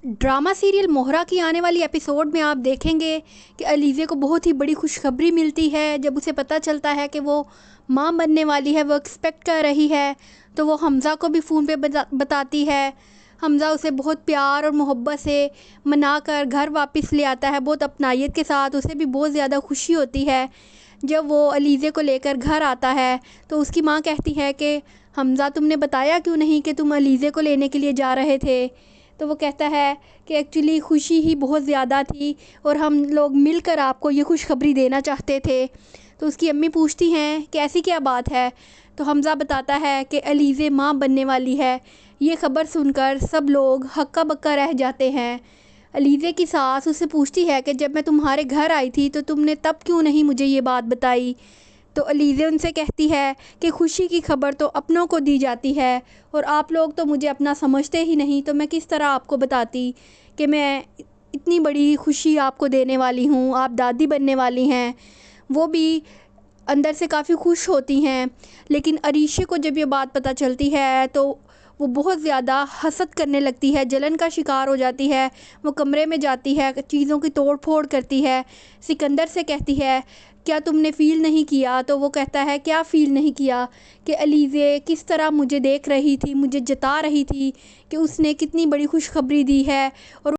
Drama serial مہرہ کی آنے والی ایپیسوڈ میں آپ دیکھیں گے کہ علیزے کو بہت ہی بڑی خوشخبری ملتی ہے جب اسے پتہ چلتا ہے کہ وہ ماں بننے والی ہے، وہ ایکسپیکٹ کر رہی ہے، تو وہ حمزہ کو بھی فون پہ بتاتی ہے۔ حمزہ اسے بہت پیار اور محبت سے منا کر گھر واپس لے آتا ہے، بہت اپنائیت کے ساتھ۔ اسے بھی بہت زیادہ خوشی ہوتی ہے جب وہ علیزے کو لے کر گھر آتا ہے، تو اس کی ماں کہتی ہے کہ حمزہ تم نے بتایا کیوں نہیں کہ تم علیزے کو لینے کے لیے جا رہے تھے؟ تو وہ کہتا ہے کہ ایکچولی خوشی ہی بہت زیادہ تھی اور ہم لوگ مل کر آپ کو یہ خوشخبری دینا چاہتے تھے۔ تو اس کی امی پوچھتی ہیں کہ ایسی کیا بات ہے؟ تو حمزہ بتاتا ہے کہ علیزے ماں بننے والی ہے۔ یہ خبر سن کر سب لوگ ہکا بکا رہ جاتے ہیں۔ علیزے کی ساس اسے پوچھتی ہے کہ جب میں تمہارے گھر آئی تھی تو تم نے تب کیوں نہیں مجھے یہ بات بتائی؟ تو علیزے ان سے کہتی ہے کہ خوشی کی خبر تو اپنوں کو دی جاتی ہے اور آپ لوگ تو مجھے اپنا سمجھتے ہی نہیں، تو میں کس طرح آپ کو بتاتی کہ میں اتنی بڑی خوشی آپ کو دینے والی ہوں، آپ دادی بننے والی ہیں۔ وہ بھی اندر سے کافی خوش ہوتی ہیں، لیکن عریشے کو جب یہ بات پتہ چلتی ہے تو وہ بہت زیادہ حسد کرنے لگتی ہے، جلن کا شکار ہو جاتی ہے۔ وہ کمرے میں جاتی ہے، چیزوں کی توڑ پھوڑ کرتی ہے، سکندر سے کہتی ہے کیا تم نے فیل نہیں کیا؟ تو وہ کہتا ہے کیا فیل نہیں کیا؟ کہ علیزے کس طرح مجھے دیکھ رہی تھی، مجھے جتا رہی تھی کہ اس نے کتنی بڑی خوشخبری دی ہے اور